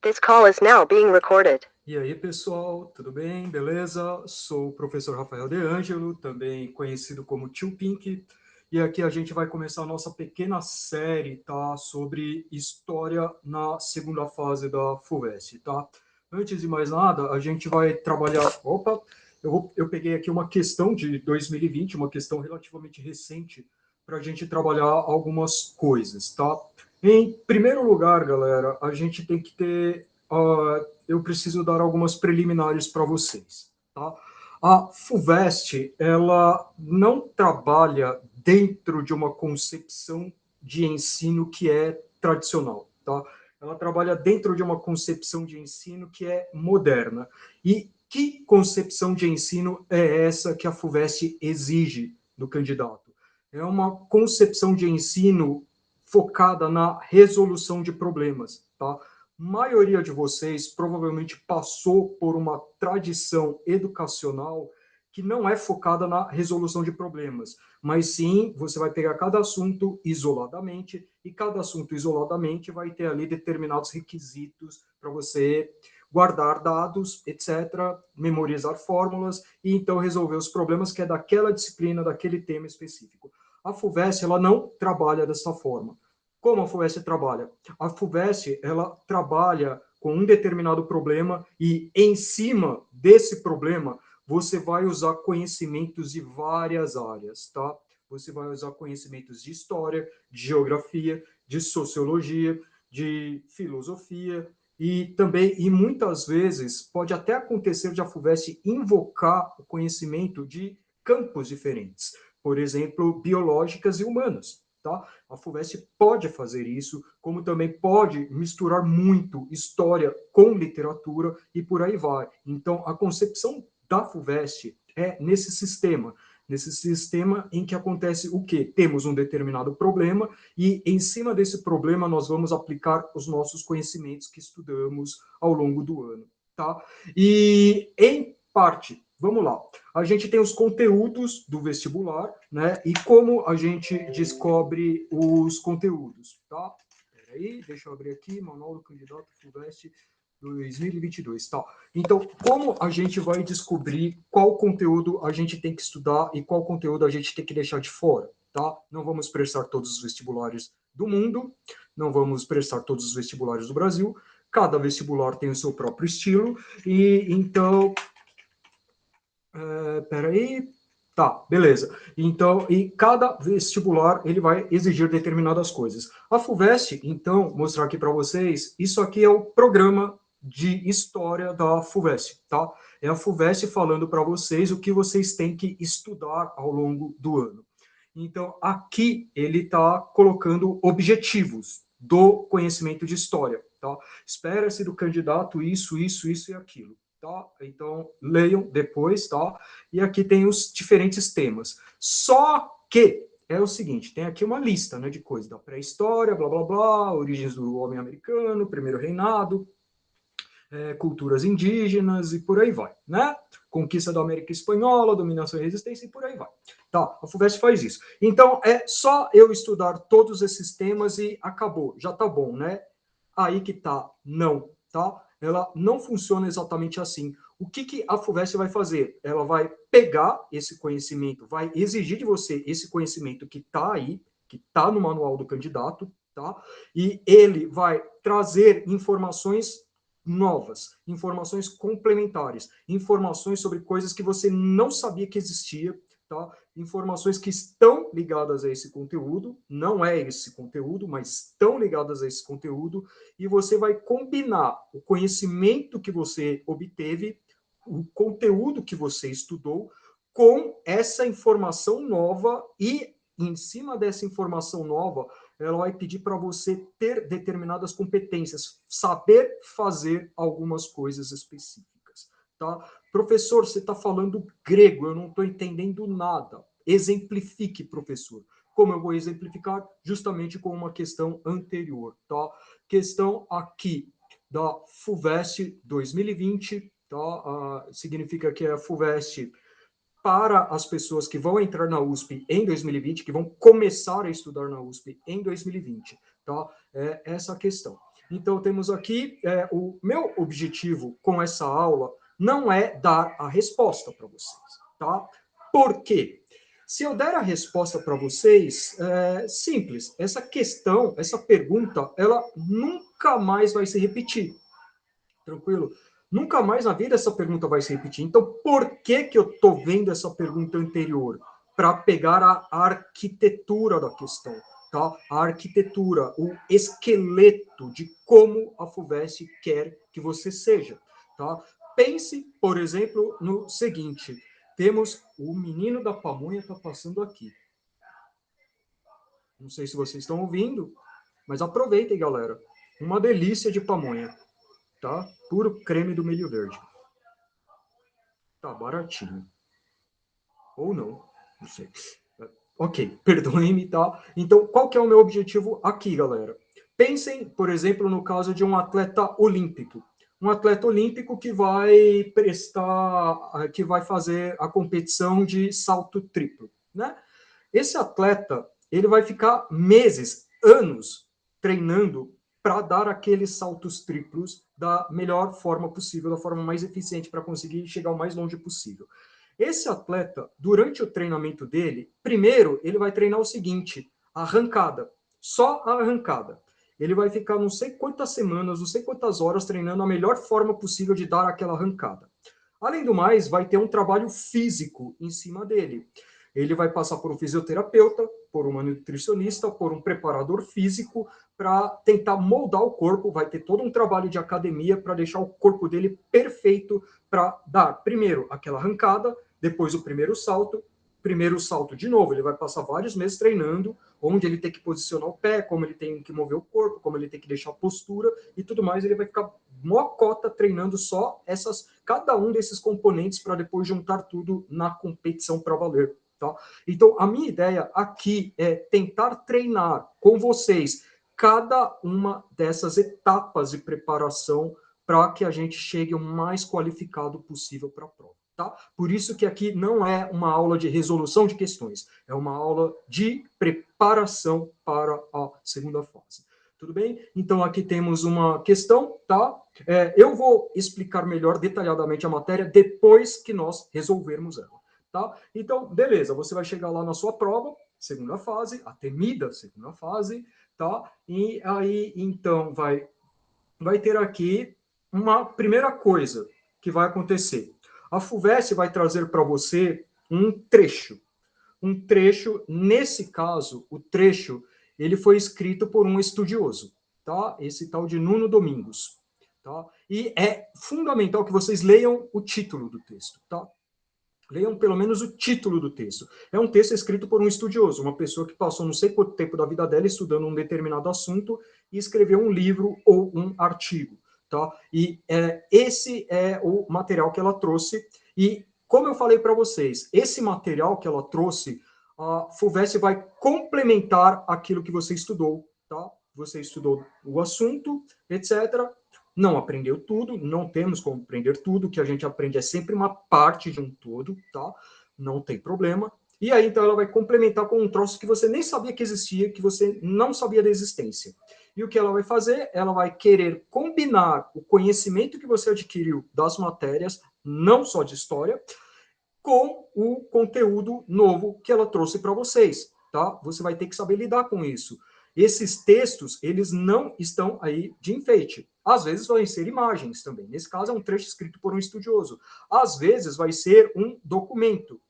This call is now being recorded. E aí, pessoal, tudo bem? Beleza? Sou o professor Rafael De Angelo, também conhecido como Tio Pink, e aqui a gente vai começar a nossa pequena série, tá? Sobre história na segunda fase da FUVEST, tá? Antes de mais nada, a gente vai trabalhar... Opa! Eu peguei aqui uma questão de 2020, uma questão relativamente recente, para a gente trabalhar algumas coisas, tá? Em primeiro lugar, galera, a gente tem que ter... eu preciso dar algumas preliminares para vocês, tá? A FUVEST, ela não trabalha dentro de uma concepção de ensino que é tradicional, tá? Ela trabalha dentro de uma concepção de ensino que é moderna. E que concepção de ensino é essa que a FUVEST exige do candidato? É uma concepção de ensino focada na resolução de problemas, tá? Maioria de vocês provavelmente passou por uma tradição educacional que não é focada na resolução de problemas, mas sim você vai pegar cada assunto isoladamente e cada assunto isoladamente vai ter ali determinados requisitos para você guardar dados, etc., memorizar fórmulas e então resolver os problemas que é daquela disciplina, daquele tema específico. A FUVEST, ela não trabalha dessa forma. Como a FUVEST trabalha? A FUVEST, ela trabalha com um determinado problema e, em cima desse problema, você vai usar conhecimentos de várias áreas, tá? Você vai usar conhecimentos de história, de geografia, de sociologia, de filosofia e também, e muitas vezes, pode até acontecer de a FUVEST invocar o conhecimento de campos diferentes, por exemplo, biológicas e humanas. Tá? A FUVEST pode fazer isso, como também pode misturar muito história com literatura e por aí vai. Então, a concepção da FUVEST é nesse sistema em que acontece o quê? Temos um determinado problema e, em cima desse problema, nós vamos aplicar os nossos conhecimentos que estudamos ao longo do ano. Tá? E, em parte, vamos lá. A gente tem os conteúdos do vestibular, né? E como a gente descobre os conteúdos, tá? Peraí, deixa eu abrir aqui, Manual do Candidato FUVEST 2022, tá? Então, como a gente vai descobrir qual conteúdo a gente tem que estudar e qual conteúdo a gente tem que deixar de fora, tá? Não vamos prestar todos os vestibulares do mundo, não vamos prestar todos os vestibulares do Brasil, cada vestibular tem o seu próprio estilo, e então... peraí. Tá, beleza. Então, e cada vestibular, ele vai exigir determinadas coisas. A FUVEST, então, mostrar aqui para vocês, isso aqui é o programa de história da FUVEST, tá? É a FUVEST falando para vocês o que vocês têm que estudar ao longo do ano. Então, aqui ele está colocando objetivos do conhecimento de história, tá? Espera-se do candidato isso, isso, isso e aquilo. Tá? Então, leiam depois, tá? E aqui tem os diferentes temas. Só que é o seguinte, tem aqui uma lista, né, de coisas da pré-história, blá, blá, blá, origens do homem americano, primeiro reinado, culturas indígenas e por aí vai, né? Conquista da América Espanhola, dominação e resistência e por aí vai. Tá, a FUVEST faz isso. Então, é só eu estudar todos esses temas e acabou, já tá bom, né? Aí que tá, não, tá? Ela não funciona exatamente assim. O que a FUVEST vai fazer? Ela vai pegar esse conhecimento, vai exigir de você esse conhecimento que está aí, que está no manual do candidato, tá? E ele vai trazer informações novas, informações complementares, informações sobre coisas que você não sabia que existia, tá? Informações que estão ligadas a esse conteúdo, não é esse conteúdo, mas estão ligadas a esse conteúdo, e você vai combinar o conhecimento que você obteve, o conteúdo que você estudou, com essa informação nova e, em cima dessa informação nova, ela vai pedir para você ter determinadas competências, saber fazer algumas coisas específicas, tá? Professor, você está falando grego, eu não estou entendendo nada. Exemplifique, professor. Como eu vou exemplificar? Justamente com uma questão anterior, tá? Questão aqui da FUVEST 2020, tá? Significa que é a FUVEST para as pessoas que vão entrar na USP em 2020, que vão começar a estudar na USP em 2020, tá? É essa a questão. Então, temos aqui, o meu objetivo com essa aula não é dar a resposta para vocês, tá? Por quê? Se eu der a resposta para vocês, é simples, essa questão, essa pergunta, ela nunca mais vai se repetir, tranquilo? Nunca mais na vida essa pergunta vai se repetir. Então, por que que eu estou vendo essa pergunta anterior? Para pegar a arquitetura da questão, tá? A arquitetura, o esqueleto de como a FUVEST quer que você seja, tá? Pense, por exemplo, no seguinte: temos o menino da pamonha está passando aqui. Não sei se vocês estão ouvindo, mas aproveitem, galera. Uma delícia de pamonha, tá? Puro creme do milho verde. Tá baratinho. Ou não, não sei. Ok, perdoem-me, tá? Então, qual que é o meu objetivo aqui, galera? Pensem, por exemplo, no caso de um atleta olímpico. Um atleta olímpico que vai que vai fazer a competição de salto triplo, né? Esse atleta, ele vai ficar meses, anos, treinando para dar aqueles saltos triplos da melhor forma possível, da forma mais eficiente para conseguir chegar o mais longe possível. Esse atleta, durante o treinamento dele, primeiro ele vai treinar o seguinte: arrancada, só a arrancada. Ele vai ficar não sei quantas semanas, não sei quantas horas treinando a melhor forma possível de dar aquela arrancada. Além do mais, vai ter um trabalho físico em cima dele. Ele vai passar por um fisioterapeuta, por uma nutricionista, por um preparador físico, para tentar moldar o corpo. Vai ter todo um trabalho de academia para deixar o corpo dele perfeito para dar, primeiro, aquela arrancada, depois o primeiro salto de novo. Ele vai passar vários meses treinando, onde ele tem que posicionar o pé, como ele tem que mover o corpo, como ele tem que deixar a postura e tudo mais. Ele vai ficar mocota treinando só cada um desses componentes para depois juntar tudo na competição para valer. Tá? Então, a minha ideia aqui é tentar treinar com vocês cada uma dessas etapas de preparação para que a gente chegue o mais qualificado possível para a prova. Tá? Por isso que aqui não é uma aula de resolução de questões, é uma aula de preparação para a segunda fase. Tudo bem? Então, aqui temos uma questão, tá? Eu vou explicar melhor, detalhadamente, a matéria depois que nós resolvermos ela. Tá? Então, beleza, você vai chegar lá na sua prova, segunda fase, a temida segunda fase, tá? E aí, então, vai ter aqui uma primeira coisa que vai acontecer. A FUVEST vai trazer para você um trecho. Um trecho, nesse caso, o trecho, ele foi escrito por um estudioso, tá? Esse tal de Nuno Domingos, tá? E é fundamental que vocês leiam o título do texto, tá? Leiam pelo menos o título do texto. É um texto escrito por um estudioso, uma pessoa que passou não sei quanto tempo da vida dela estudando um determinado assunto e escreveu um livro ou um artigo. Tá? E esse é o material que ela trouxe. E, como eu falei para vocês, esse material que ela trouxe, a FUVEST vai complementar aquilo que você estudou. Tá? Você estudou o assunto, etc., não aprendeu tudo, não temos como aprender tudo, o que a gente aprende é sempre uma parte de um todo, tá? Não tem problema. E aí, então, ela vai complementar com um troço que você nem sabia que existia, que você não sabia da existência. E o que ela vai fazer? Ela vai querer combinar o conhecimento que você adquiriu das matérias, não só de história, com o conteúdo novo que ela trouxe para vocês, tá? Você vai ter que saber lidar com isso. Esses textos, eles não estão aí de enfeite. Às vezes vão ser imagens também. Nesse caso, é um trecho escrito por um estudioso. Às vezes vai ser um documento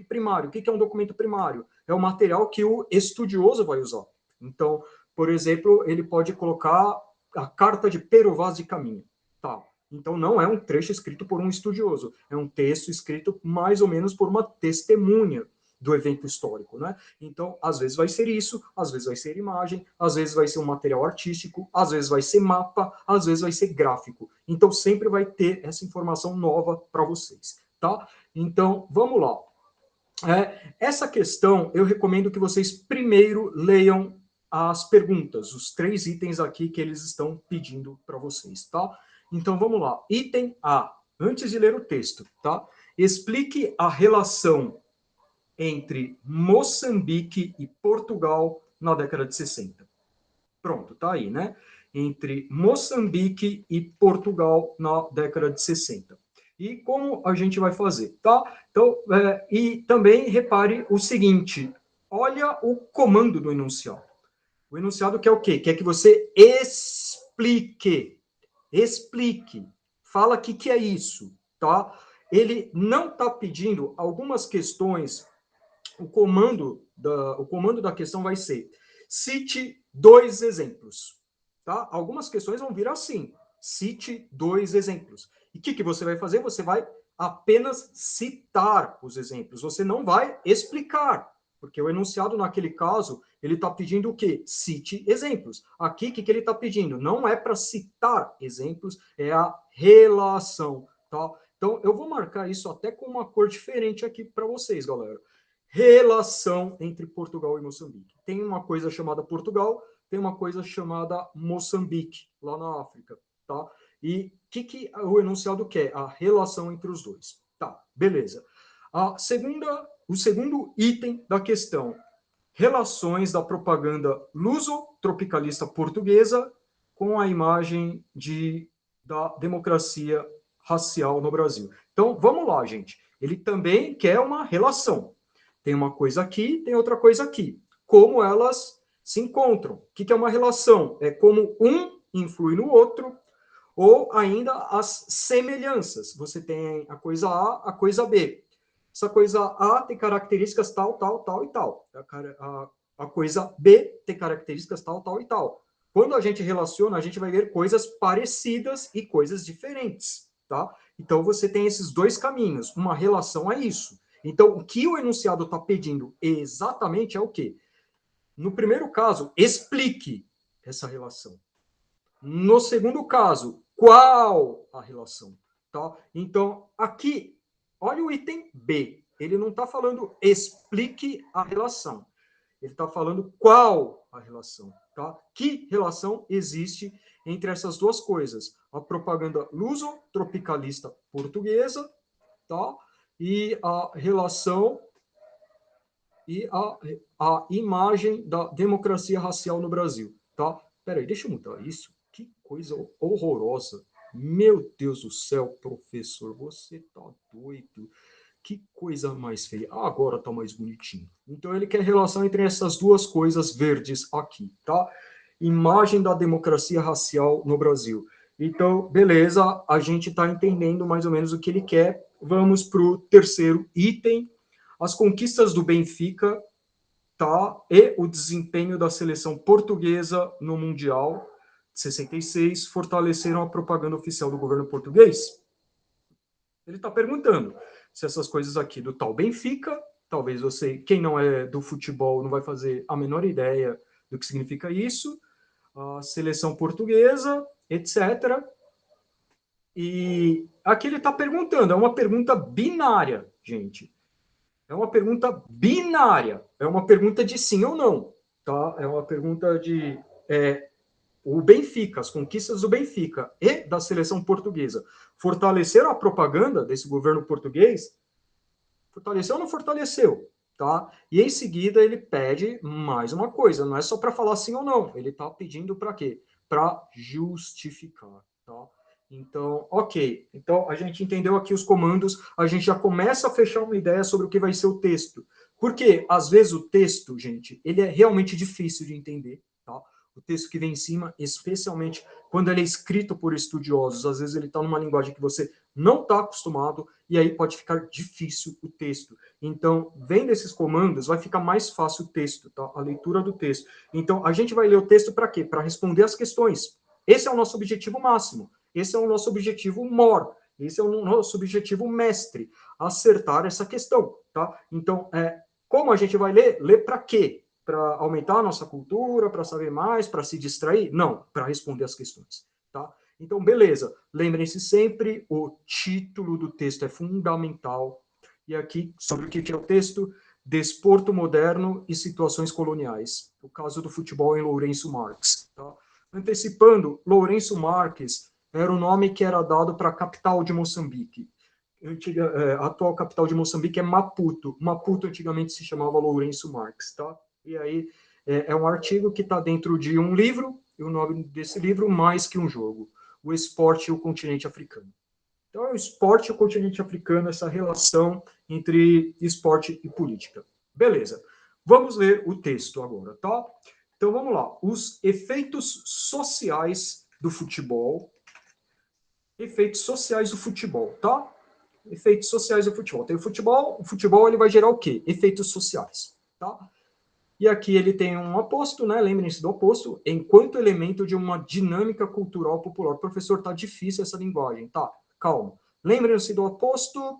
primário. O que é um documento primário? É o material que o estudioso vai usar. Então, por exemplo, ele pode colocar a carta de Pero Vaz de Caminha. Tá. Então, não é um trecho escrito por um estudioso. É um texto escrito mais ou menos por uma testemunha do evento histórico, né? Então, às vezes vai ser isso, às vezes vai ser imagem, às vezes vai ser um material artístico, às vezes vai ser mapa, às vezes vai ser gráfico. Então, sempre vai ter essa informação nova para vocês, tá? Então, vamos lá. Essa questão, eu recomendo que vocês primeiro leiam as perguntas, os 3 itens aqui que eles estão pedindo para vocês, tá? Então, vamos lá. Item A, antes de ler o texto, tá? Explique a relação entre Moçambique e Portugal na década de 60. Pronto, tá aí, né? entre Moçambique e Portugal na década de 60. E como a gente vai fazer, tá? Então, e também repare o seguinte, olha o comando do enunciado. O enunciado quer o quê? Quer que você explique. Explique. Fala o que é isso, tá? Ele não está pedindo algumas questões. O comando da questão vai ser: cite 2 exemplos, tá? Algumas questões vão vir assim: cite 2 exemplos. E o que você vai fazer? Você vai apenas citar os exemplos. Você não vai explicar, porque o enunciado, naquele caso, ele está pedindo o quê? Cite exemplos. Aqui, o que ele está pedindo? Não é para citar exemplos, é a relação, tá? Então, eu vou marcar isso até com uma cor diferente aqui para vocês, galera. Relação entre Portugal e Moçambique. Tem uma coisa chamada Portugal, tem uma coisa chamada Moçambique, lá na África, tá? E o que o enunciado quer? A relação entre os dois. Tá, beleza. O segundo item da questão: relações da propaganda luso-tropicalista portuguesa com a imagem da democracia racial no Brasil. Então, vamos lá, gente. Ele também quer uma relação. Tem uma coisa aqui, tem outra coisa aqui. Como elas se encontram? O que é uma relação? É como um influi no outro, ou ainda as semelhanças. Você tem a coisa A, a coisa B. Essa coisa A tem características tal, tal, tal e tal. A coisa B tem características tal, tal e tal. Quando a gente relaciona, a gente vai ver coisas parecidas e coisas diferentes, tá? Então, você tem esses dois caminhos. Uma relação é isso. Então, o que o enunciado está pedindo exatamente é o quê? No primeiro caso, explique essa relação. No segundo caso, qual a relação? Tá? Então, aqui, olha o item B. Ele não está falando explique a relação. Ele está falando qual a relação. Tá? Que relação existe entre essas duas coisas? A propaganda luso-tropicalista portuguesa, tá? E a relação e a imagem da democracia racial no Brasil. Tá? Peraí, deixa eu mudar isso. Que coisa horrorosa. Meu Deus do céu, professor, você tá doido. Que coisa mais feia. Agora tá mais bonitinho. Então ele quer relação entre essas duas coisas verdes aqui, tá? Imagem da democracia racial no Brasil. Então, beleza, a gente está entendendo mais ou menos o que ele quer. Vamos para o terceiro item: as conquistas do Benfica, tá? E o desempenho da seleção portuguesa no Mundial de 66 fortaleceram a propaganda oficial do governo português? Ele está perguntando se essas coisas aqui do tal Benfica, talvez você, quem não é do futebol, não vai fazer a menor ideia do que significa isso, a seleção portuguesa, etc. E aqui ele está perguntando, é uma pergunta binária, gente. É uma pergunta binária, é uma pergunta de sim ou não, tá? É uma pergunta de o Benfica, as conquistas do Benfica e da seleção portuguesa fortaleceram a propaganda desse governo português? Fortaleceu ou não fortaleceu? Tá? E em seguida ele pede mais uma coisa, não é só para falar sim ou não, ele está pedindo para quê? Para justificar, tá? Então, ok. Então, a gente entendeu aqui os comandos, a gente já começa a fechar uma ideia sobre o que vai ser o texto. Porque, às vezes, o texto, gente, ele é realmente difícil de entender, tá? O texto que vem em cima, especialmente quando ele é escrito por estudiosos, às vezes ele está numa linguagem que você não está acostumado, e aí pode ficar difícil o texto. Então, vendo esses comandos, vai ficar mais fácil o texto, tá? A leitura do texto. Então, a gente vai ler o texto para quê? Para responder as questões. Esse é o nosso objetivo máximo. Esse é o nosso objetivo mor. Esse é o nosso objetivo mestre. Acertar essa questão, tá? Então, como a gente vai ler? Ler para quê? Para aumentar a nossa cultura, para saber mais, para se distrair? Não, para responder as questões, tá? Então, beleza. Lembrem-se sempre, o título do texto é fundamental. E aqui, sobre o que é o texto? Desporto moderno e situações coloniais. O caso do futebol em Lourenço Marques. Tá? Antecipando, Lourenço Marques era o nome que era dado para a capital de Moçambique. A atual capital de Moçambique é Maputo. Maputo antigamente se chamava Lourenço Marques. Tá? E aí é um artigo que está dentro de um livro o nome desse livro, Mais que um Jogo, o esporte e o continente africano. Então, é o esporte e o continente africano, essa relação entre esporte e política. Beleza. Vamos ler o texto agora, tá? Então, vamos lá. Os efeitos sociais do futebol. Efeitos sociais do futebol, tá? Efeitos sociais do futebol. Tem o futebol ele vai gerar o quê? Efeitos sociais, tá? E aqui ele tem um oposto, né? Lembrem-se do oposto, enquanto elemento de uma dinâmica cultural popular. Professor, tá difícil essa linguagem, tá? Calma. Lembrem-se do oposto,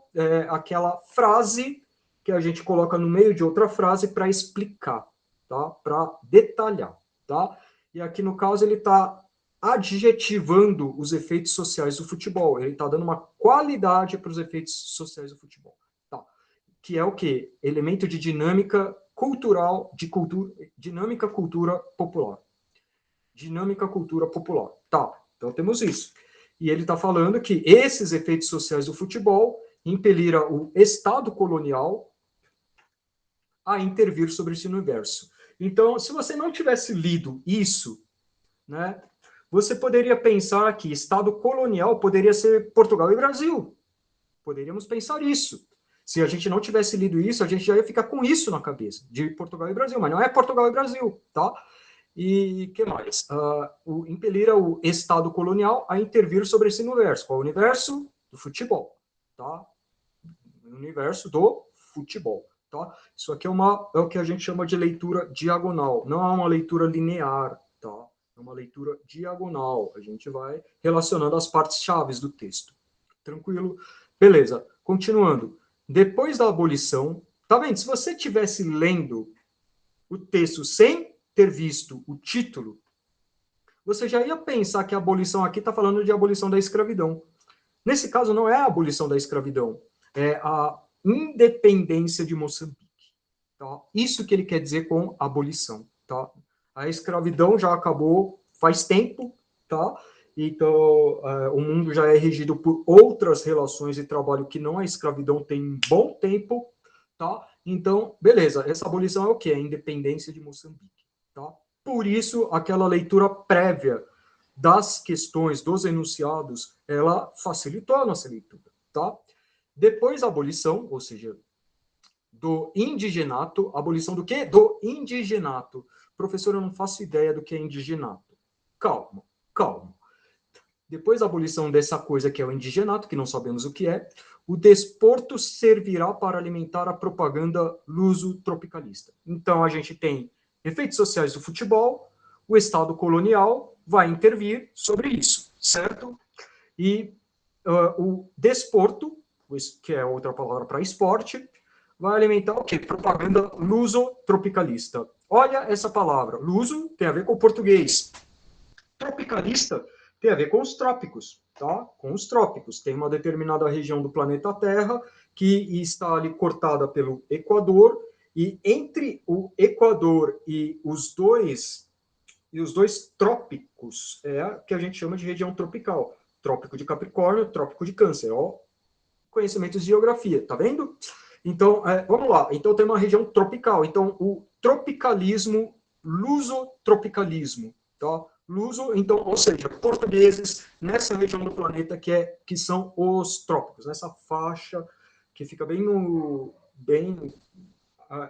aquela frase que a gente coloca no meio de outra frase para explicar, tá? Para detalhar, tá? E aqui no caso ele está adjetivando os efeitos sociais do futebol. Ele está dando uma qualidade para os efeitos sociais do futebol, tá? Que é o quê? Elemento de dinâmica cultural, dinâmica cultura popular. Dinâmica cultura popular. Tá, então temos isso. E ele está falando que esses efeitos sociais do futebol impeliram o Estado colonial a intervir sobre esse universo. Então, se você não tivesse lido isso, né, você poderia pensar que Estado colonial poderia ser Portugal e Brasil. Poderíamos pensar isso. Se a gente não tivesse lido isso, a gente já ia ficar com isso na cabeça, de Portugal e Brasil, mas não é Portugal e Brasil, tá? E que mais? Impelir o Estado colonial a intervir sobre esse universo. Qual é o universo? Do futebol, tá? O universo do futebol, tá? Isso aqui é o que a gente chama de leitura diagonal, não é uma leitura linear, tá? É uma leitura diagonal. A gente vai relacionando as partes chaves do texto. Tranquilo? Beleza. Continuando. Depois da abolição, tá vendo? Se você tivesse lendo o texto sem ter visto o título, você já ia pensar que a abolição aqui está falando de abolição da escravidão. Nesse caso, não é a abolição da escravidão, é a independência de Moçambique. Tá? Isso que ele quer dizer com abolição. Tá? A escravidão já acabou faz tempo, tá? Então, o mundo já é regido por outras relações de trabalho que não a escravidão tem um bom tempo, tá? Então, beleza, essa abolição é o quê? A independência de Moçambique, tá? Por isso, aquela leitura prévia das questões, dos enunciados, ela facilitou a nossa leitura, tá? Depois da abolição, ou seja, do indigenato, abolição do quê? Do indigenato. Professor, eu não faço ideia do que é indigenato. Calma, calma. Depois da abolição dessa coisa que é o indigenato, que não sabemos o que é, o desporto servirá para alimentar a propaganda luso-tropicalista. Então, a gente tem efeitos sociais do futebol, o Estado colonial vai intervir sobre isso, certo? E o desporto, que é outra palavra para esporte, vai alimentar o quê? Propaganda luso-tropicalista. Olha essa palavra. Luso tem a ver com o português. Tropicalista tem a ver com os trópicos, tá? Com os trópicos. Tem uma determinada região do planeta Terra que está ali cortada pelo Equador, e entre o Equador e os dois trópicos é a que a gente chama de região tropical. Trópico de Capricórnio, Trópico de Câncer. Ó, conhecimentos de geografia, tá vendo? Então, vamos lá. Então, tem uma região tropical. Então, o tropicalismo, luso-tropicalismo, tá? Luso, então, ou seja, portugueses nessa região do planeta que são os trópicos, nessa faixa que fica bem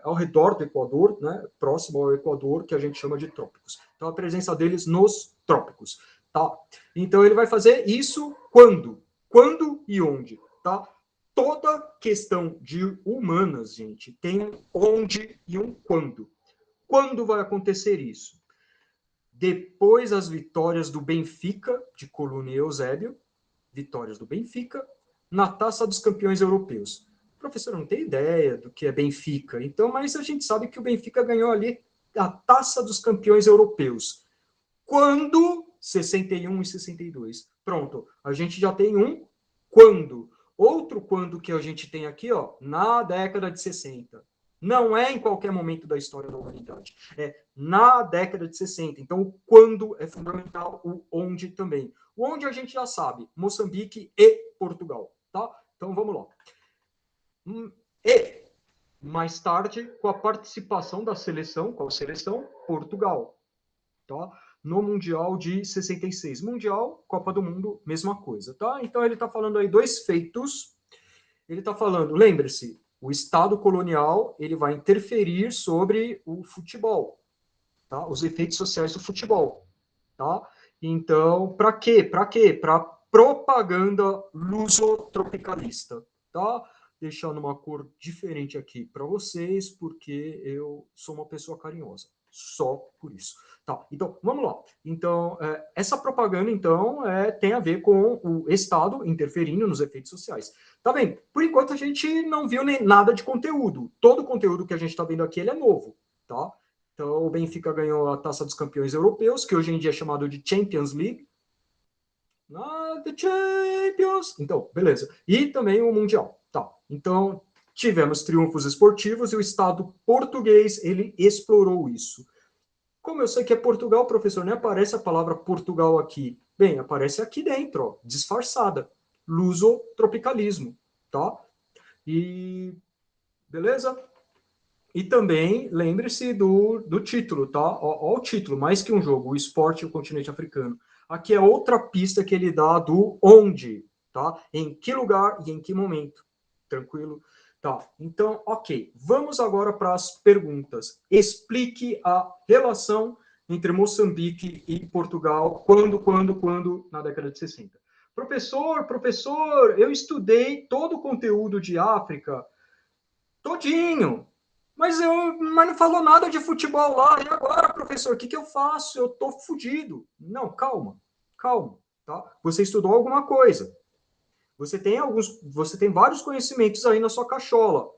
ao redor do Equador, né, próximo ao Equador, que a gente chama de trópicos. Então, a presença deles nos trópicos, tá? Então, ele vai fazer isso quando? Quando e onde, tá? Toda questão de humanas, gente, tem um onde e um quando. Quando vai acontecer isso? Depois das vitórias do Benfica, de Coluna e Eusébio, vitórias do Benfica, na Taça dos Campeões Europeus. Professor, não tem ideia do que é Benfica. Então, mas a gente sabe que o Benfica ganhou ali a Taça dos Campeões Europeus. Quando? 61 e 62. Pronto, a gente já tem um quando. Outro quando que a gente tem aqui, ó, na década de 60. Não é em qualquer momento da história da humanidade. É na década de 60. Então, o quando é fundamental, o onde também. O onde a gente já sabe, Moçambique e Portugal, tá? Então, vamos lá. E, mais tarde, com a participação da seleção, qual seleção? Portugal, tá? no Mundial de 66. Mundial, Copa do Mundo, mesma coisa, tá? Então ele está falando aí dois feitos. Ele está falando, lembre-se, o Estado colonial ele vai interferir sobre o futebol, tá? Os efeitos sociais do futebol, tá? Então, para quê? Para quê? Para propaganda lusotropicalista, tá? Deixando uma cor diferente aqui para vocês, porque eu sou uma pessoa carinhosa. Só por isso. Tá, então, vamos lá. Então, essa propaganda, então, tem a ver com o Estado interferindo nos efeitos sociais. Tá bem? Por enquanto, a gente não viu nem nada de conteúdo. Todo o conteúdo que a gente está vendo aqui, ele é novo, tá? Então, o Benfica ganhou a Taça dos Campeões Europeus, que hoje em dia é chamado de Champions League. The Champions! Então, beleza. E também o Mundial. Tá. Então, tivemos triunfos esportivos e o Estado português, ele explorou isso. Como eu sei que é Portugal, professor, não aparece a palavra Portugal aqui. Bem, aparece aqui dentro, ó, disfarçada. Lusotropicalismo, tá? E beleza? E também lembre-se do título, tá? Ó, o título, mais que um jogo, o esporte e o continente africano. Aqui é outra pista que ele dá do onde, tá? Em que lugar e em que momento. Tranquilo? Tá, então, ok. Vamos agora para as perguntas. Explique a relação entre Moçambique e Portugal, quando, na década de 60. Professor, eu estudei todo o conteúdo de África, todinho, mas não falou nada de futebol lá. E agora, professor, o que eu faço? Eu tô fodido. Não, calma, tá? Você estudou alguma coisa. Você tem vários conhecimentos aí na sua cachola.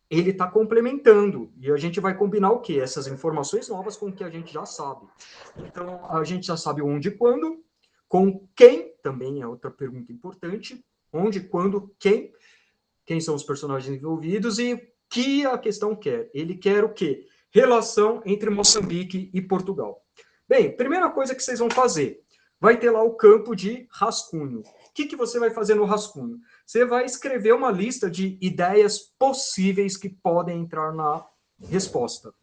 Ele está complementando. E a gente vai combinar o quê? Essas informações novas com o que a gente já sabe. Então, a gente já sabe onde e quando, com quem, também é outra pergunta importante. Onde, quando, quem são os personagens envolvidos e que a questão quer. Ele quer o quê? Relação entre Moçambique e Portugal. Bem, primeira coisa que vocês vão fazer, vai ter lá o campo de rascunho. O que você vai fazer no rascunho? Você vai escrever uma lista de ideias possíveis que podem entrar na resposta.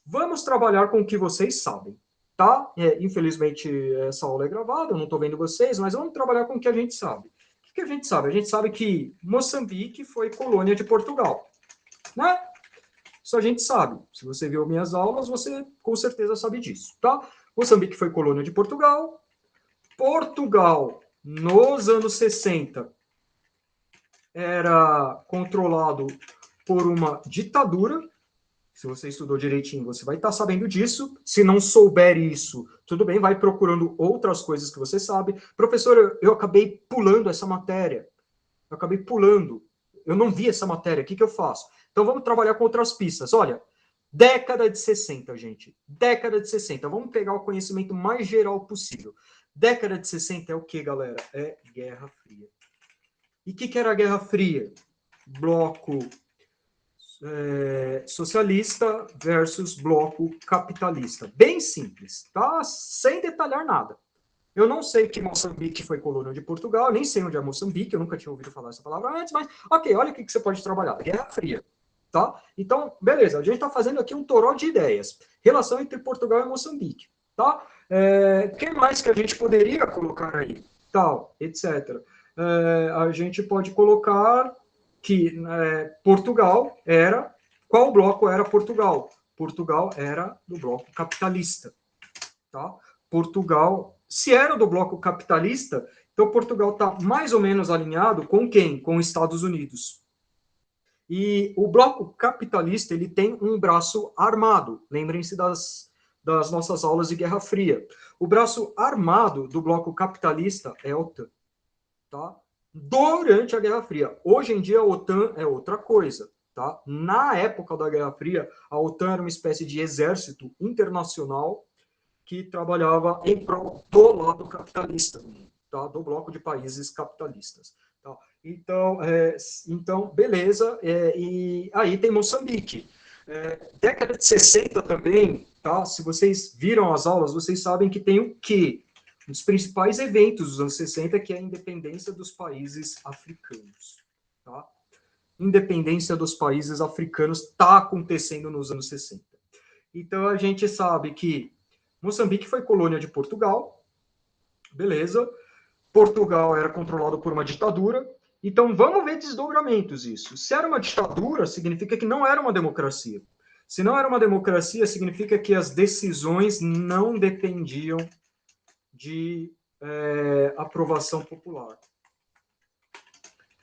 Vamos trabalhar com o que vocês sabem, tá? Infelizmente, essa aula é gravada, eu não estou vendo vocês, mas vamos trabalhar com o que a gente sabe. O que a gente sabe? A gente sabe que Moçambique foi colônia de Portugal, né? Isso a gente sabe. Se você viu minhas aulas, você com certeza sabe disso, tá? Moçambique foi colônia de Portugal. Portugal, nos anos 60, era controlado por uma ditadura. Se você estudou direitinho, você vai estar sabendo disso. Se não souber isso, tudo bem, vai procurando outras coisas que você sabe. Professor, eu acabei pulando essa matéria. Eu não vi essa matéria. O que eu faço? Então vamos trabalhar com outras pistas. Olha, década de 60, gente. Década de 60. Vamos pegar o conhecimento mais geral possível. Década de 60 é o que, galera? É Guerra Fria. E o que era a Guerra Fria? Bloco socialista versus bloco capitalista. Bem simples, tá? Sem detalhar nada. Eu não sei que Moçambique foi colônia de Portugal, nem sei onde é Moçambique, eu nunca tinha ouvido falar essa palavra antes, mas ok, olha o que você pode trabalhar. Guerra Fria, tá? Então, beleza, a gente está fazendo aqui um toró de ideias. Relação entre Portugal e Moçambique, tá? Que mais que a gente poderia colocar aí? Tal, etc. A gente pode colocar que Portugal era... Qual bloco era Portugal? Portugal era do bloco capitalista. Tá? Portugal, se era do bloco capitalista, então Portugal está mais ou menos alinhado com quem? Com os Estados Unidos. E o bloco capitalista ele tem um braço armado. Lembrem-se das nossas aulas de Guerra Fria. O braço armado do bloco capitalista é a OTAN. Tá? Durante a Guerra Fria. Hoje em dia a OTAN é outra coisa. Tá? Na época da Guerra Fria, a OTAN era uma espécie de exército internacional que trabalhava em prol do lado capitalista, tá? Do bloco de países capitalistas. Tá? Então, beleza. E aí tem Moçambique. Década de 60 também, tá? Se vocês viram as aulas, vocês sabem que tem o quê? Um dos principais eventos dos anos 60, que é a independência dos países africanos. Tá? Independência dos países africanos está acontecendo nos anos 60. Então, a gente sabe que Moçambique foi colônia de Portugal, beleza? Portugal era controlado por uma ditadura, então vamos ver desdobramentos isso. Se era uma ditadura, significa que não era uma democracia. Se não era uma democracia, significa que as decisões não dependiam de aprovação popular.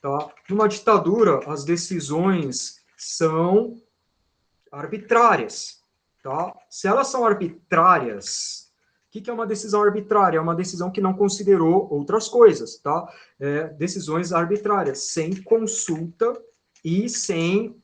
Tá? Numa ditadura, as decisões são arbitrárias. Tá? Se elas são arbitrárias, o que é uma decisão arbitrária? É uma decisão que não considerou outras coisas. Tá? Decisões arbitrárias, sem consulta e sem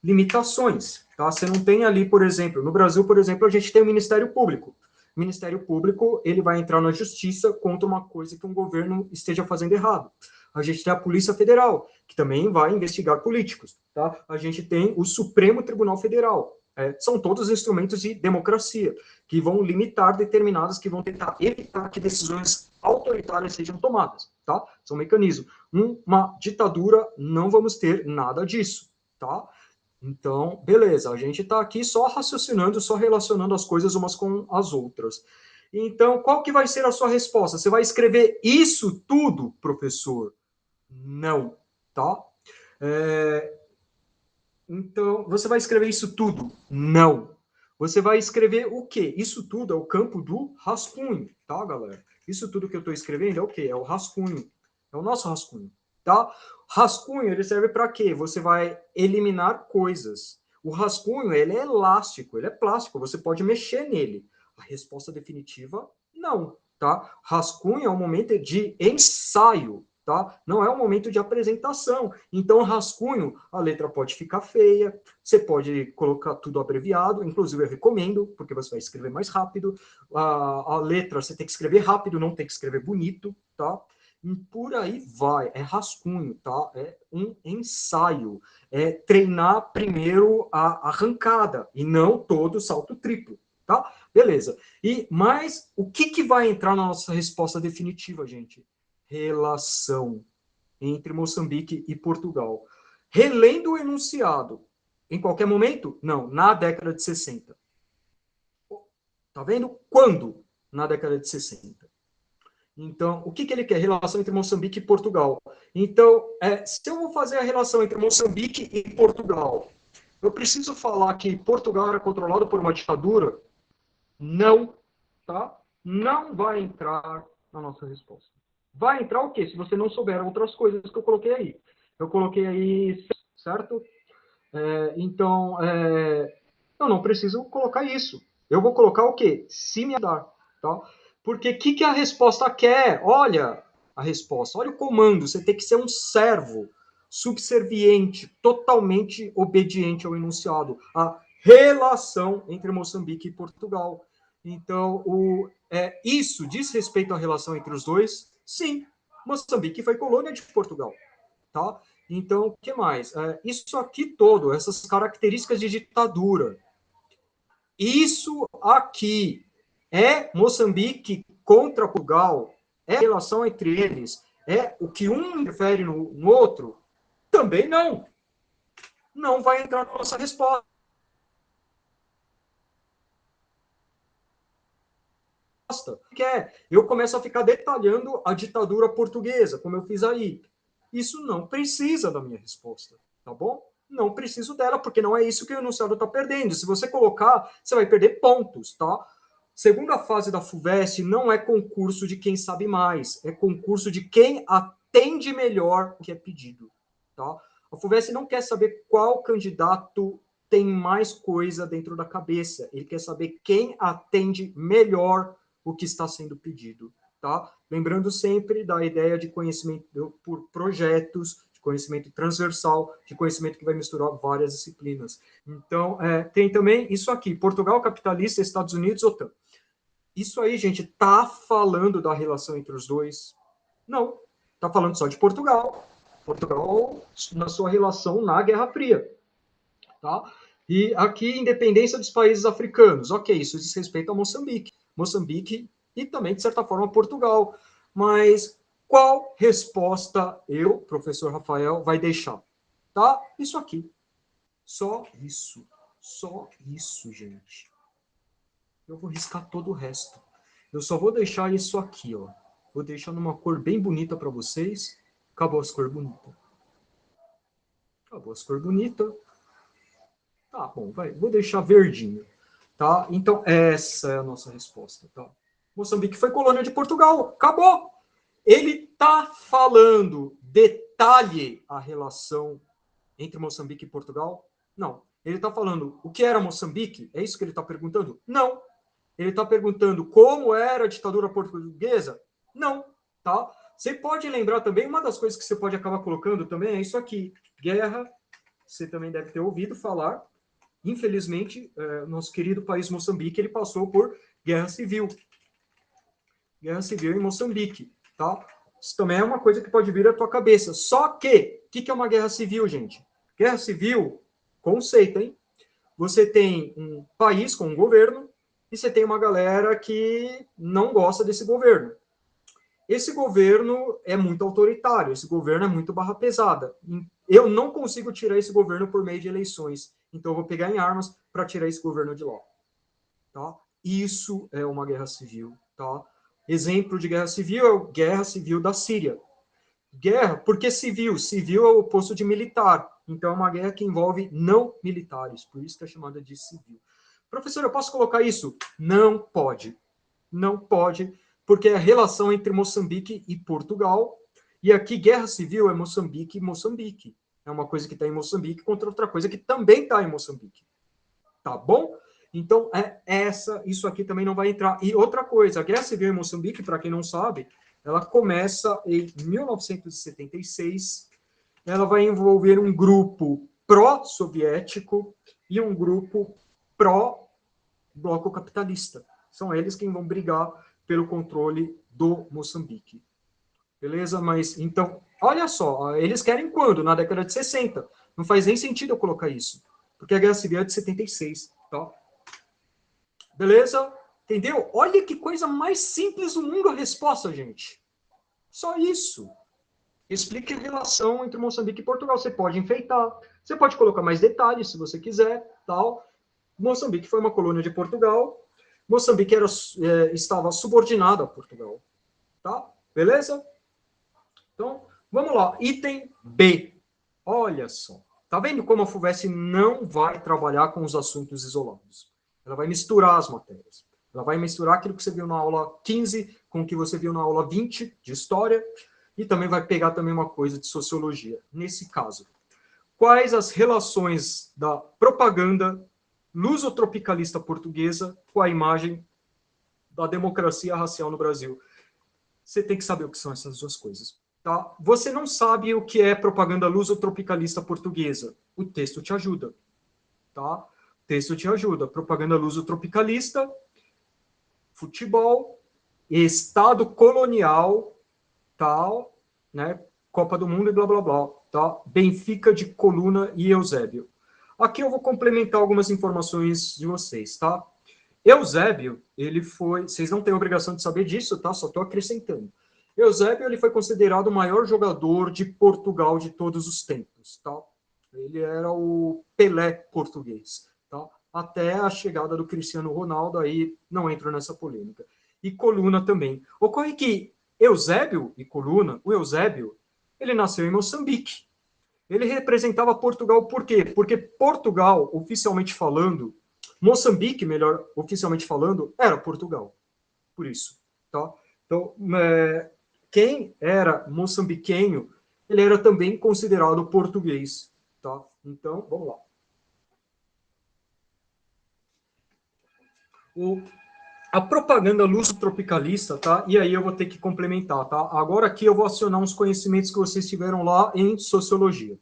limitações. Tá? Você não tem ali, por exemplo, no Brasil, por exemplo, a gente tem o Ministério Público. O Ministério Público ele vai entrar na justiça contra uma coisa que um governo esteja fazendo errado. A gente tem a Polícia Federal, que também vai investigar políticos. Tá? A gente tem o Supremo Tribunal Federal. São todos instrumentos de democracia, que vão limitar determinadas, que vão tentar evitar que decisões autoritárias sejam tomadas. Tá? São mecanismos. Uma ditadura, não vamos ter nada disso. Tá? Então, beleza, a gente está aqui só raciocinando, só relacionando as coisas umas com as outras. Então, qual que vai ser a sua resposta? Você vai escrever isso tudo, professor? Não, tá? Então, você vai escrever isso tudo? Não. Você vai escrever o quê? Isso tudo é o campo do rascunho, tá, galera? Isso tudo que eu estou escrevendo é o quê? É o rascunho. É o nosso rascunho, tá? Rascunho, ele serve para quê? Você vai eliminar coisas. O rascunho, ele é elástico, ele é plástico, você pode mexer nele. A resposta definitiva, não, tá? Rascunho é um momento de ensaio, tá? Não é um momento de apresentação. Então, rascunho, a letra pode ficar feia, você pode colocar tudo abreviado, inclusive eu recomendo, porque você vai escrever mais rápido. A letra você tem que escrever rápido, não tem que escrever bonito, tá? E por aí vai, é rascunho, tá? É um ensaio, é treinar primeiro a arrancada e não todo salto triplo, tá? Beleza. Mas o que vai entrar na nossa resposta definitiva, gente? Relação entre Moçambique e Portugal. Relendo o enunciado, em qualquer momento? Não, na década de 60. Tá vendo? Quando? Na década de 60. Então, o que ele quer? Relação entre Moçambique e Portugal. Então, se eu vou fazer a relação entre Moçambique e Portugal, eu preciso falar que Portugal era controlado por uma ditadura? Não, tá? Não vai entrar na nossa resposta. Vai entrar o quê? Se você não souber outras coisas que eu coloquei aí. Eu coloquei aí, certo? Então, eu não preciso colocar isso. Eu vou colocar o quê? Se me dar, tá? Porque o que a resposta quer? Olha a resposta, olha o comando. Você tem que ser um servo subserviente, totalmente obediente ao enunciado. A relação entre Moçambique e Portugal. Então, isso diz respeito à relação entre os dois? Sim. Moçambique foi colônia de Portugal, tá? Então, o que mais? Isso aqui todo, essas características de ditadura. Isso aqui é Moçambique contra Portugal? É a relação entre eles? É o que um interfere no outro? Também não. Não vai entrar na nossa resposta. Eu começo a ficar detalhando a ditadura portuguesa, como eu fiz aí. Isso não precisa da minha resposta, tá bom? Não preciso dela, porque não é isso que o enunciado está perdendo. Se você colocar, você vai perder pontos, tá? Segunda fase da FUVEST não é concurso de quem sabe mais, é concurso de quem atende melhor o que é pedido, tá? A FUVEST não quer saber qual candidato tem mais coisa dentro da cabeça, ele quer saber quem atende melhor o que está sendo pedido, tá? Lembrando sempre da ideia de conhecimento por projetos, de conhecimento transversal, de conhecimento que vai misturar várias disciplinas. Então, tem também isso aqui, Portugal capitalista, Estados Unidos, OTAN. Isso aí, gente, tá falando da relação entre os dois? Não, tá falando só de Portugal. Portugal na sua relação na Guerra Fria, tá? E aqui, independência dos países africanos. Ok, isso diz respeito a Moçambique. Moçambique e também, de certa forma, Portugal. Mas qual resposta eu, professor Rafael, vai deixar? Tá? Isso aqui. Só isso. Só isso, gente. Eu vou riscar todo o resto. Eu só vou deixar isso aqui, ó. Vou deixar numa cor bem bonita para vocês. Acabou as cores bonitas. Acabou as cores bonitas. Tá bom, vai. Vou deixar verdinho. Tá? Então, essa é a nossa resposta. Tá? Moçambique foi colônia de Portugal. Acabou! Ele está falando, detalhe a relação entre Moçambique e Portugal? Não. Ele está falando o que era Moçambique? É isso que ele está perguntando? Não. Ele está perguntando como era a ditadura portuguesa? Não. Tá? Você pode lembrar também, uma das coisas que você pode acabar colocando também é isso aqui. Guerra, você também deve ter ouvido falar. Infelizmente, nosso querido país Moçambique, ele passou por guerra civil. Guerra civil em Moçambique, tá? Isso também é uma coisa que pode vir à tua cabeça. Só que, o que é uma guerra civil, gente? Guerra civil, conceito, hein? Você tem um país com um governo e você tem uma galera que não gosta desse governo. Esse governo é muito autoritário, esse governo é muito barra pesada. Eu não consigo tirar esse governo por meio de eleições, então eu vou pegar em armas para tirar esse governo de lá. Tá? Isso é uma guerra civil. Tá? Exemplo de guerra civil é a guerra civil da Síria. Guerra, porque civil? Civil é o oposto de militar. Então é uma guerra que envolve não militares, por isso que é chamada de civil. Professor, eu posso colocar isso? Não pode. Não pode, porque é a relação entre Moçambique e Portugal. E aqui, guerra civil é Moçambique e Moçambique. É uma coisa que está em Moçambique contra outra coisa que também está em Moçambique. Tá bom? Então, isso aqui também não vai entrar. E outra coisa, a guerra civil em Moçambique, para quem não sabe, ela começa em 1976. Ela vai envolver um grupo pró-soviético e um grupo pró-bloco capitalista. São eles quem vão brigar pelo controle do Moçambique. Beleza? Mas, então, olha só, eles querem quando? Na década de 60. Não faz nem sentido eu colocar isso. Porque a Guerra Civil é de 76, tá? Beleza? Entendeu? Olha que coisa mais simples do mundo a resposta, gente. Só isso. Explique a relação entre Moçambique e Portugal. Você pode enfeitar, você pode colocar mais detalhes se você quiser, tal. Moçambique foi uma colônia de Portugal. Moçambique estava subordinado a Portugal. Tá? Beleza? Então, vamos lá. Item B. Olha só. Tá vendo como a FUVEST não vai trabalhar com os assuntos isolados? Ela vai misturar as matérias. Ela vai misturar aquilo que você viu na aula 15 com o que você viu na aula 20 de História e também vai pegar também uma coisa de Sociologia. Nesse caso, quais as relações da propaganda lusotropicalista portuguesa com a imagem da democracia racial no Brasil? Você tem que saber o que são essas duas coisas. Tá? Você não sabe o que é propaganda lusotropicalista portuguesa. O texto te ajuda. Tá? O texto te ajuda. Propaganda lusotropicalista, futebol, Estado colonial, tal, né? Copa do Mundo e blá blá blá. Tá? Benfica de Coluna e Eusébio. Aqui eu vou complementar algumas informações de vocês, tá? Eusébio, ele foi... Vocês não têm obrigação de saber disso, tá? Só estou acrescentando. Eusébio, ele foi considerado o maior jogador de Portugal de todos os tempos, tá? Ele era o Pelé português, tá? Até a chegada do Cristiano Ronaldo, aí não entro nessa polêmica. E Coluna também. Ocorre que Eusébio e Coluna, o Eusébio, ele nasceu em Moçambique. Ele representava Portugal por quê? Porque Portugal, oficialmente falando, Moçambique, melhor, oficialmente falando, era Portugal. Por isso, tá? Então, quem era moçambiquenho, ele era também considerado português, tá? Então, vamos lá. A propaganda lusotropicalista, tá? E aí eu vou ter que complementar, tá? Agora aqui eu vou acionar uns conhecimentos que vocês tiveram lá em sociologia.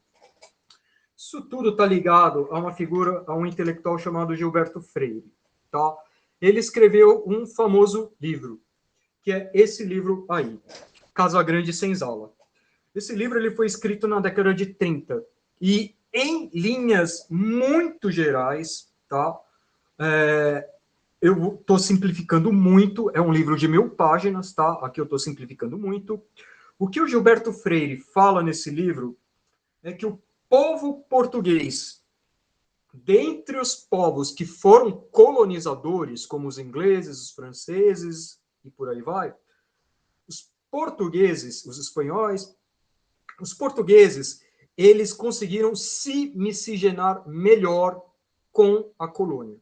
Isso tudo está ligado a uma figura, a um intelectual chamado Gilberto Freire, tá? Ele escreveu um famoso livro, que é esse livro aí, Casa Grande e Senzala. Esse livro ele foi escrito na década de 30 e em linhas muito gerais, tá? Eu estou simplificando muito, é um livro de 1000 páginas, tá? Aqui eu estou simplificando muito. O que o Gilberto Freire fala nesse livro é que o povo português dentre os povos que foram colonizadores, como os ingleses, os franceses e por aí vai, os portugueses, os espanhóis, os portugueses, eles conseguiram se miscigenar melhor com a colônia.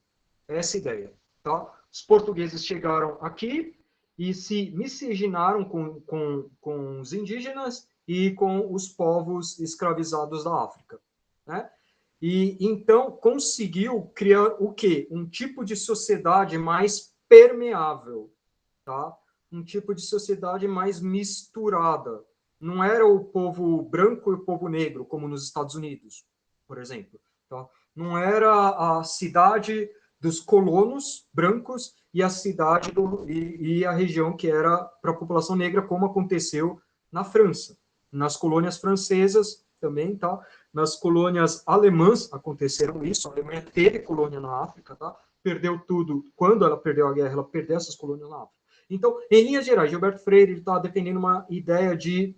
Essa é a ideia. Tá? Os portugueses chegaram aqui e se miscigenaram com os indígenas e com os povos escravizados da África. Né? E então conseguiu criar o quê? Um tipo de sociedade mais permeável, tá? Um tipo de sociedade mais misturada. Não era o povo branco e o povo negro, como nos Estados Unidos, por exemplo. Tá? Não era a cidade dos colonos brancos e a cidade e a região que era para a população negra, como aconteceu na França. Nas colônias francesas também, tá? Nas colônias alemãs aconteceram isso. A Alemanha teve colônia na África, tá? Perdeu tudo. Quando ela perdeu a guerra, ela perdeu essas colônias na África. Então, em linhas gerais, Gilberto Freire está defendendo uma ideia de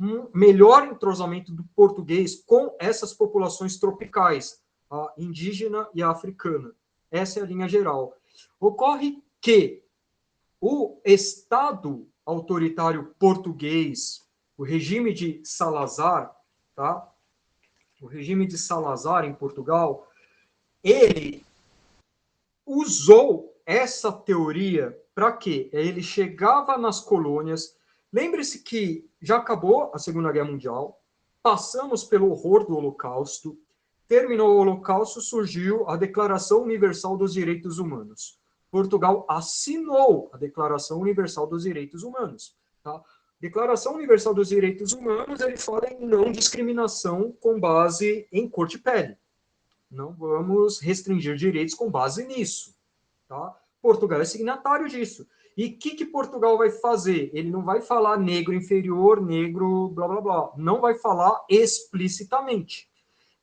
um melhor entrosamento do português com essas populações tropicais, a indígena e a africana. Essa é a linha geral. Ocorre que o Estado autoritário português, o regime de Salazar, tá? O regime de Salazar em Portugal, ele usou essa teoria para quê? Ele chegava nas colônias. Lembre-se que já acabou a Segunda Guerra Mundial, passamos pelo horror do Holocausto, terminou o Holocausto, surgiu a Declaração Universal dos Direitos Humanos. Portugal assinou a Declaração Universal dos Direitos Humanos. Tá? Declaração Universal dos Direitos Humanos, ele fala em não discriminação com base em cor de pele. Não vamos restringir direitos com base nisso. Tá? Portugal é signatário disso. E o que Portugal vai fazer? Ele não vai falar negro inferior, negro, blá, blá, blá. Não vai falar explicitamente.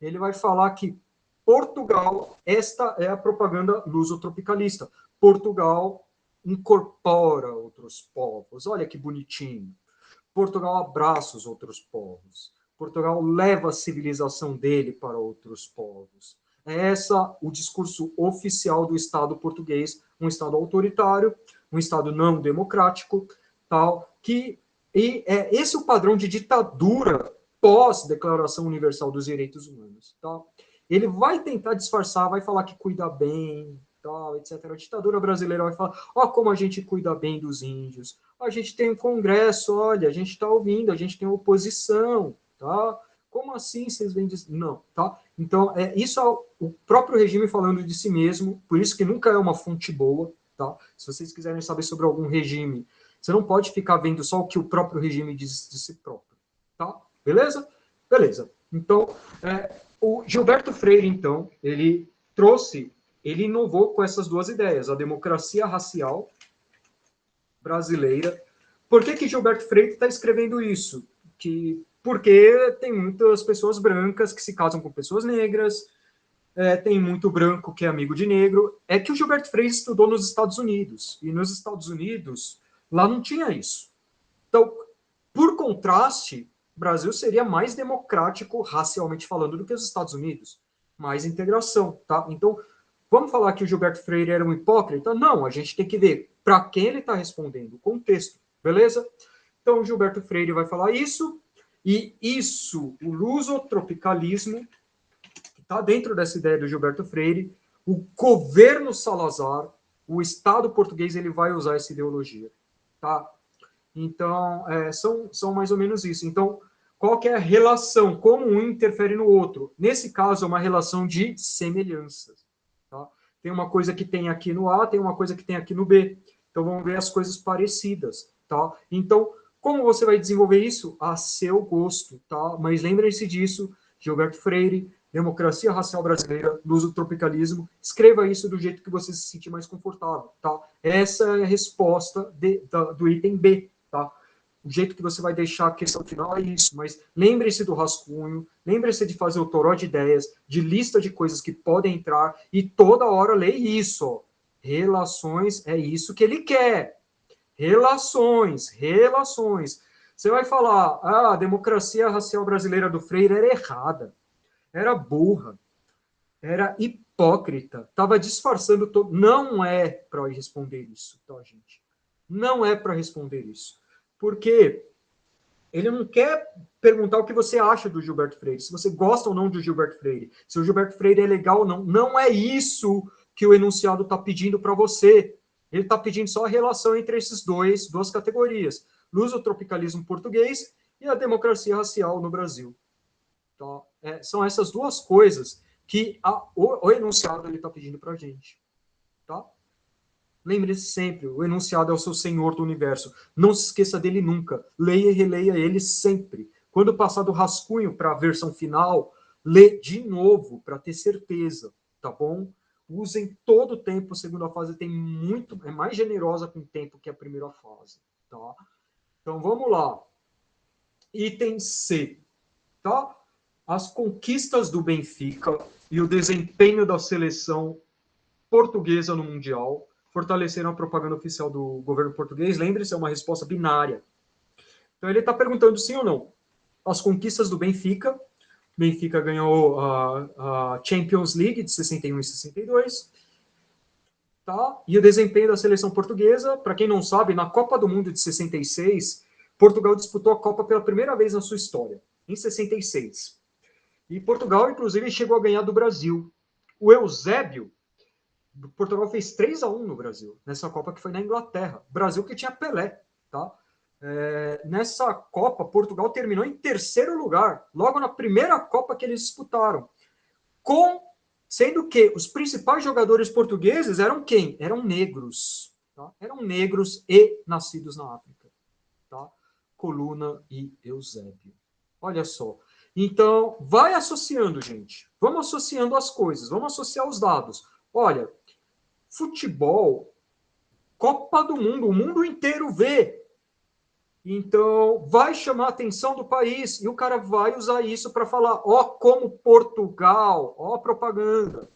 Ele vai falar que Portugal, esta é a propaganda lusotropicalista. Portugal incorpora outros povos. Olha que bonitinho. Portugal abraça os outros povos. Portugal leva a civilização dele para outros povos. É essa o discurso oficial do Estado português, um Estado autoritário, um Estado não democrático, tal, que e é esse o padrão de ditadura pós-Declaração Universal dos Direitos Humanos. Tá? Ele vai tentar disfarçar, vai falar que cuida bem, tal, etc. A ditadura brasileira vai falar, ó, como a gente cuida bem dos índios. A gente tem um congresso, olha, a gente está ouvindo, a gente tem oposição, tá? Como assim vocês vêm dizer? Não, tá? Então, isso é o próprio regime falando de si mesmo, por isso que nunca é uma fonte boa, tá? Se vocês quiserem saber sobre algum regime, você não pode ficar vendo só o que o próprio regime diz de si próprio, tá? Beleza? Beleza. Então, o Gilberto Freire, então, ele inovou com essas duas ideias, a democracia racial brasileira. Por que Gilberto Freire está escrevendo isso? Porque tem muitas pessoas brancas que se casam com pessoas negras, tem muito branco que é amigo de negro. É que o Gilberto Freire estudou nos Estados Unidos, e nos Estados Unidos, lá não tinha isso. Então, por contraste, o Brasil seria mais democrático, racialmente falando, do que os Estados Unidos. Mais integração, tá? Então, vamos falar que o Gilberto Freire era um hipócrita? Não, a gente tem que ver para quem ele está respondendo, o contexto, beleza? Então, o Gilberto Freire vai falar isso, e isso, o lusotropicalismo, que está dentro dessa ideia do Gilberto Freire, o governo Salazar, o Estado português, ele vai usar essa ideologia, tá? Então, são mais ou menos isso. Então, qual que é a relação? Como um interfere no outro? Nesse caso, é uma relação de semelhanças. Tá? Tem uma coisa que tem aqui no A, tem uma coisa que tem aqui no B. Então, vamos ver as coisas parecidas. Tá? Então, como você vai desenvolver isso? A seu gosto. Tá? Mas lembrem-se disso, Gilberto Freire, Democracia Racial Brasileira, Lusotropicalismo. Escreva isso do jeito que você se sentir mais confortável. Tá? Essa é a resposta do item B. Tá? O jeito que você vai deixar a questão final é isso, mas lembre-se do rascunho, lembre-se de fazer o toró de ideias, de lista de coisas que podem entrar, e toda hora leia isso. Ó. Relações, é isso que ele quer. Relações. Você vai falar, a democracia racial brasileira do Freire era errada, era burra, Era hipócrita, estava disfarçando todo. Não é para responder isso, tá, gente? Não é para responder isso. Porque ele não quer perguntar o que você acha do Gilberto Freire, se você gosta ou não do Gilberto Freire, se o Gilberto Freire é legal ou não. Não é isso que o enunciado está pedindo para você. Ele está pedindo só a relação entre esses duas categorias: lusotropicalismo português e a democracia racial no Brasil. Tá? São essas duas coisas que o enunciado está pedindo para a gente. Tá? Lembre-se sempre, o enunciado é o seu senhor do universo. Não se esqueça dele nunca. Leia e releia ele sempre. Quando passar do rascunho para a versão final, lê de novo para ter certeza, tá bom? Usem todo o tempo. A segunda fase é mais generosa com o tempo que a primeira fase, tá? Então vamos lá. Item C, tá? As conquistas do Benfica e o desempenho da seleção portuguesa no Mundial fortaleceram a propaganda oficial do governo português. Lembre-se, é uma resposta binária. Então ele está perguntando sim ou não. As conquistas do Benfica. Benfica ganhou a Champions League de 61 e 62. Tá? E o desempenho da seleção portuguesa, para quem não sabe, na Copa do Mundo de 66, Portugal disputou a Copa pela primeira vez na sua história, em 66. E Portugal, inclusive, chegou a ganhar do Brasil. O Eusébio, Portugal fez 3-1 no Brasil, nessa Copa que foi na Inglaterra. Brasil que tinha Pelé, tá? Nessa Copa, Portugal terminou em terceiro lugar, logo na primeira Copa que eles disputaram. Sendo que os principais jogadores portugueses eram quem? Eram negros. Tá? Eram negros e nascidos na África. Tá? Coluna e Eusébio. Olha só. Então, vai associando, gente. Vamos associando as coisas, vamos associar os dados. Olha, futebol, Copa do Mundo, o mundo inteiro vê. Então, vai chamar a atenção do país e o cara vai usar isso para falar, ó, como Portugal, ó, propaganda.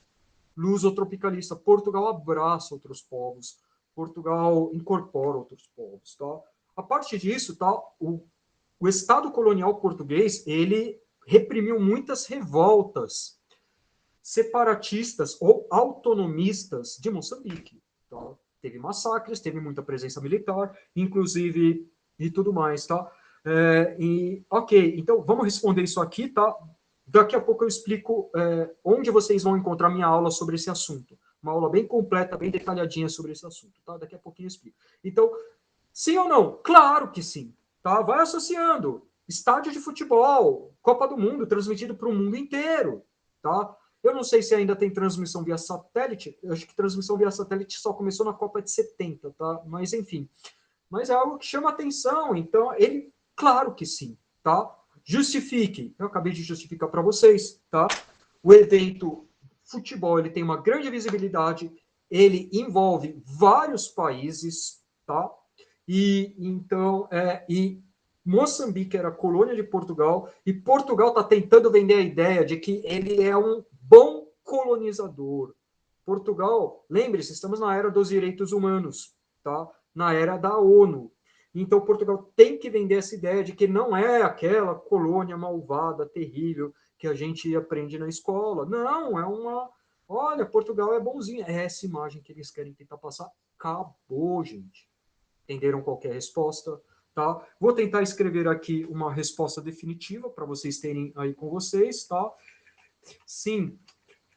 Lusotropicalista, Portugal abraça outros povos, Portugal incorpora outros povos, tá? A partir disso, tá, o Estado colonial português, ele reprimiu muitas revoltas separatistas ou autonomistas de Moçambique. Tá? Teve massacres, teve muita presença militar, inclusive, e tudo mais, tá? Ok, então vamos responder isso aqui, tá? Daqui a pouco eu explico onde vocês vão encontrar minha aula sobre esse assunto. Uma aula bem completa, bem detalhadinha sobre esse assunto, tá? Daqui a pouquinho eu explico. Então, sim ou não? Claro que sim, tá? Vai associando. Estádio de futebol, Copa do Mundo, transmitido para o mundo inteiro, tá? Eu não sei se ainda tem transmissão via satélite. Eu acho que transmissão via satélite só começou na Copa de 70, tá? Mas, enfim. Mas é algo que chama atenção. Então, ele, claro que sim, tá? Justifique. Eu acabei de justificar para vocês, tá? O evento futebol, ele tem uma grande visibilidade. Ele envolve vários países, tá? E, então, Moçambique era colônia de Portugal e Portugal está tentando vender a ideia de que ele é um bom colonizador. Portugal, lembre-se, estamos na era dos direitos humanos, tá? Na era da ONU. Então, Portugal tem que vender essa ideia de que não é aquela colônia malvada, terrível, que a gente aprende na escola. Não, é uma... Olha, Portugal é bonzinho. É essa imagem que eles querem tentar passar. Acabou, gente. Entenderam qualquer resposta? Tá? Vou tentar escrever aqui uma resposta definitiva para vocês terem aí com vocês, tá? Sim,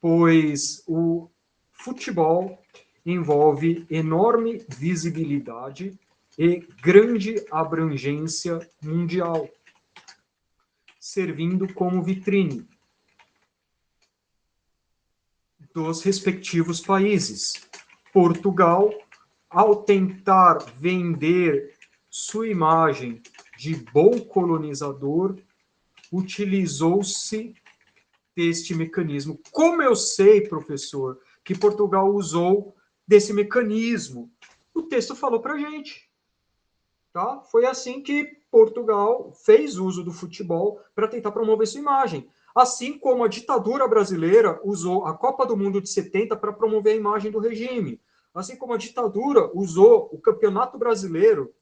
pois o futebol envolve enorme visibilidade e grande abrangência mundial, servindo como vitrine dos respectivos países. Portugal, ao tentar vender sua imagem de bom colonizador, utilizou-se deste mecanismo. Como eu sei, professor, que Portugal usou desse mecanismo? O texto falou para a gente. Tá? Foi assim que Portugal fez uso do futebol para tentar promover sua imagem. Assim como a ditadura brasileira usou a Copa do Mundo de 70 para promover a imagem do regime. Assim como a ditadura usou o Campeonato Brasileiro.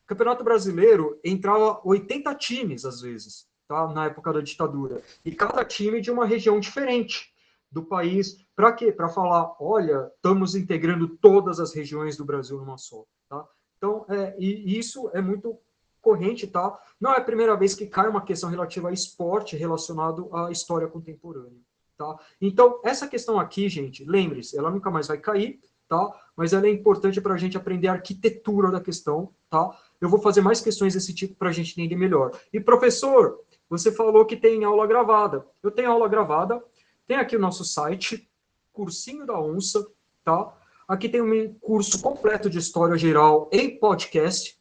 O Campeonato Brasileiro entrava 80 times, às vezes, tá? Na época da ditadura. E cada time de uma região diferente. do país. Para quê? Para falar, olha, estamos integrando todas as regiões do Brasil numa só, tá? Então, e isso é muito corrente, tá? Não é a primeira vez que cai uma questão relativa a esporte relacionado à história contemporânea, tá? Então, essa questão aqui, gente, lembre-se, ela nunca mais vai cair, tá? Mas ela é importante para a gente aprender a arquitetura da questão, tá? Eu vou fazer mais questões desse tipo para a gente entender melhor. E, professor, você falou que tem aula gravada. Eu tenho aula gravada, tem aqui o nosso site, Cursinho da Onça, tá? Aqui tem um curso completo de História Geral em podcast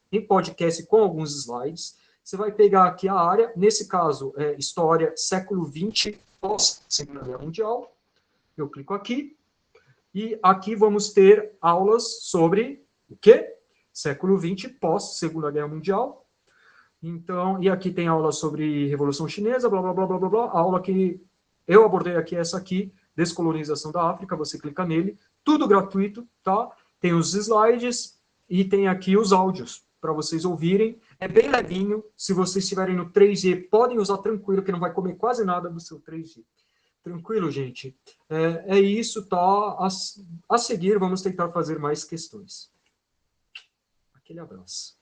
com alguns slides. Você vai pegar aqui a área, nesse caso, História século XX, pós-Segunda Guerra Mundial. Eu clico aqui, e aqui vamos ter aulas sobre o quê? Século XX, pós-Segunda Guerra Mundial. Então, e aqui tem aula sobre Revolução Chinesa, blá, blá, blá, blá, blá, blá. A aula que eu abordei aqui é essa aqui, Descolonização da África, você clica nele, tudo gratuito, tá? Tem os slides e tem aqui os áudios para vocês ouvirem. É bem levinho, se vocês estiverem no 3G, podem usar tranquilo, que não vai comer quase nada do seu 3G. Tranquilo, gente? É isso, tá? A seguir, vamos tentar fazer mais questões. Aquele abraço.